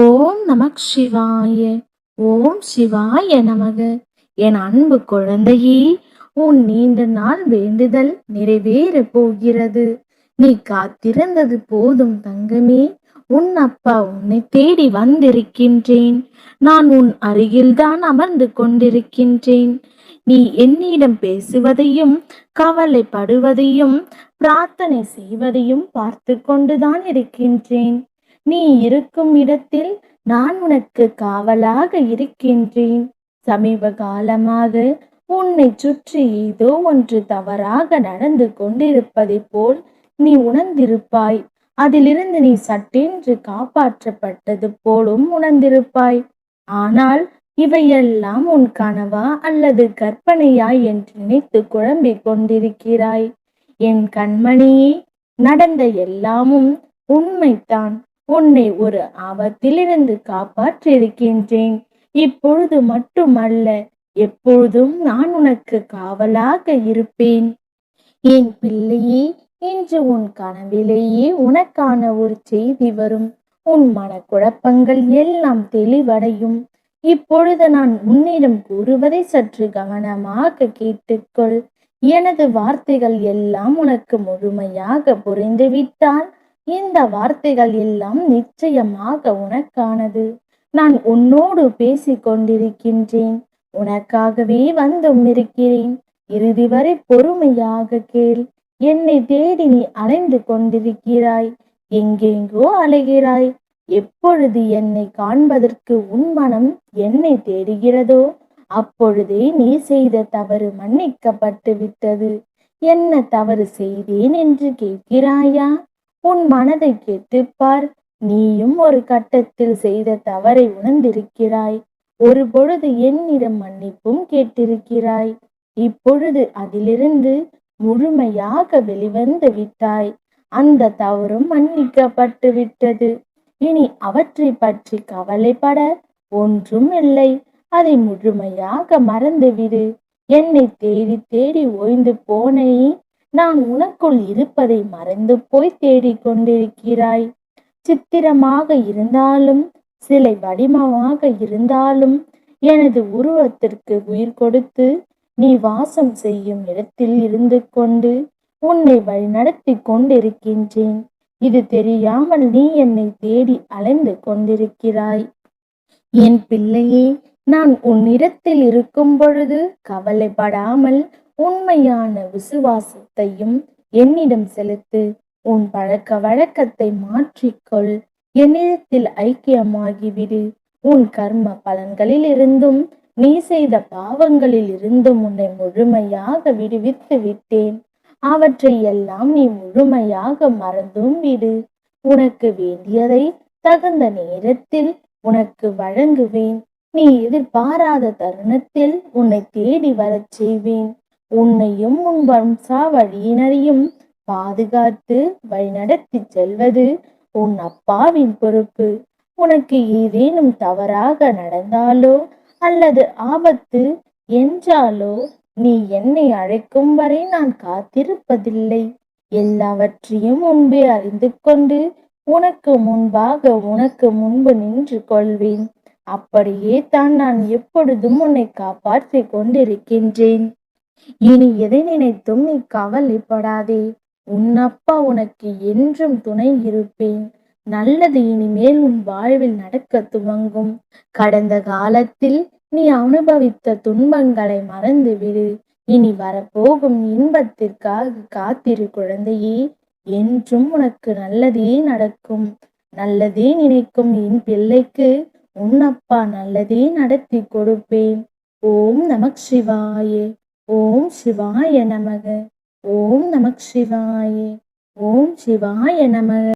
ஓம் நமக் சிவாய. ஓம் சிவாய நமக. என் அன்பு குழந்தையே, உன் நீண்ட நாள் வேண்டுதல் நிறைவேறப் போகிறது. நீ காத்திருந்தது போதும் தங்கமே. உன் அப்பா உன்னை தேடி வந்திருக்கின்றேன். நான் உன் அருகில்தான் அமர்ந்து கொண்டிருக்கின்றேன். நீ என்னிடம் பேசுவதையும் கவலைப்படுவதையும் பிரார்த்தனை செய்வதையும் பார்த்து கொண்டுதான் இருக்கின்றேன். நீ இருக்கும் இடத்தில் நான் உனக்கு காவலாக இருக்கின்றேன். சமீப காலமாக உன்னை சுற்றி ஏதோ ஒன்று தவறாக நடந்து கொண்டிருப்பதை போல் நீ உணர்ந்திருப்பாய். அதிலிருந்து நீ சட்டென்று காப்பாற்றப்பட்டது போலும் உணர்ந்திருப்பாய். ஆனால் இவையெல்லாம் உன் கனவா அல்லது கற்பனையா என்று நினைத்து குழம்பிக் கொண்டிருக்கிறாய். என் கண்மணியே, நடந்த எல்லாமும் உண்மைத்தான். உன்னை ஒரு ஆபத்திலிருந்து காப்பாற்றியிருக்கின்றேன். இப்பொழுது மட்டுமல்ல, எப்பொழுதும் நான் உனக்கு காவலாக இருப்பேன். என் பிள்ளையே, இன்று உன் கனவிலேயே உனக்கான ஒரு செய்தி வரும். உன் மனக்குழப்பங்கள் எல்லாம் தெளிவடையும். இப்பொழுது நான் உன்னிடம் கூறுவதை சற்று கவனமாக கேட்டுக்கொள். எனது வார்த்தைகள் எல்லாம் உனக்கு முழுமையாக புரிந்துவிட்டால் இந்த வார்த்தைகள் எல்லாம் நிச்சயமாக உனக்கானது. நான் உன்னோடு பேசிக் கொண்டிருக்கின்றேன். உனக்காகவே வந்தும் இருக்கிறேன். இறுதி வரை பொறுமையாக கேள். என்னை தேடி நீ அலைந்து கொண்டிருக்கிறாய். எங்கெங்கோ அலைகிறாய். எப்பொழுது என்னை காண்பதற்கு உன் மனம் என்னை தேடுகிறதோ அப்பொழுதே நீ செய்த தவறு மன்னிக்கப்பட்டு விட்டது. என்ன தவறு செய்தேன் என்று கேட்கிறாயா? உன் மனதை கேட்டுப்பார். நீயும் ஒரு கட்டத்தில் செய்த தவறை உணர்ந்திருக்கிறாய். ஒரு பொழுது என்னிடம் மன்னிப்பும் கேட்டிருக்கிறாய். இப்பொழுது அதிலிருந்து முழுமையாக வெளிவந்து விட்டாய். அந்த தவறும் மன்னிக்கப்பட்டு விட்டது. இனி அவற்றை பற்றி கவலைப்பட ஒன்றும் இல்லை. அதை முழுமையாக மறந்துவிடு. என்னை தேடி தேடி ஓய்ந்து போனை நான் உனக்குள் இருப்பதை மறந்து போய் தேடிக் கொண்டிருக்கிறாய். சித்திரமாக இருந்தாலும் சிலை வடிவமாக இருந்தாலும் எனது உருவத்திற்கு உயிர் கொடுத்து நீ வாசம் செய்யும் இடத்தில் இருந்து கொண்டு உன்னை வழிநடத்தி கொண்டிருக்கின்றேன். இது தெரியாமல் நீ என்னை தேடி அலைந்து கொண்டிருக்கிறாய். என் பிள்ளையே, நான் உன்னிடத்தில் இருக்கும் பொழுது கவலைப்படாமல் உண்மையான விசுவாசத்தையும் என்னிடம் செலுத்து. உன் பழக்க வழக்கத்தை மாற்றிக்கொள். என்னிடத்தில் ஐக்கியமாகிவிடு. உன் கர்ம பலன்களில் இருந்தும் நீ செய்த பாவங்களில் இருந்தும் உன்னை முழுமையாக விடுவித்து விட்டேன். அவற்றை எல்லாம் நீ முழுமையாக மறந்தும் விடு. உனக்கு வேண்டியதை தகுந்த நேரத்தில் உனக்கு வழங்குவேன். நீ எதிர்பாராத தருணத்தில் உன்னை தேடி வரச் செய்வேன். உன்னையும் உன் வம்சாவழியினரையும் பாதுகாத்து வழிநடத்தி செல்வது உன் அப்பாவின் பொறுப்பு. உனக்கு ஏதேனும் தவறாக நடந்தாலோ அல்லது ஆபத்து என்றாலோ நீ என்னை அழைக்கும் வரை நான் காத்திருப்பதில்லை. எல்லாவற்றையும் முன்பே அறிந்து கொண்டு உனக்கு முன்பாக உனக்கு முன்பு நின்று கொள்வேன். அப்படியே தான் நான் எப்பொழுதும் உன்னை காப்பாற்றி கொண்டிருக்கின்றேன். இனி எதை நினைத்தும் நீ கவலைப்படாதே. உன் அப்பா உனக்கு என்றும் துணை இருப்பேன். நல்லது இனிமேல் உன் வாழ்வில் நடக்க துவங்கும். கடந்த காலத்தில் நீ அனுபவித்த துன்பங்களை மறந்துவிடு. இனி வரப்போகும் இன்பத்திற்காக காத்திரு குழந்தையே. என்றும் உனக்கு நல்லதே நடக்கும். நல்லதே நினைக்கும் என் பிள்ளைக்கு உன் அப்பா நல்லதே நடத்தி கொடுப்பேன். ஓம் நமக் சிவாய. ஓம் சிவாய நமக. ஓம் நமக் சிவாய. ஓம் சிவாய நமக.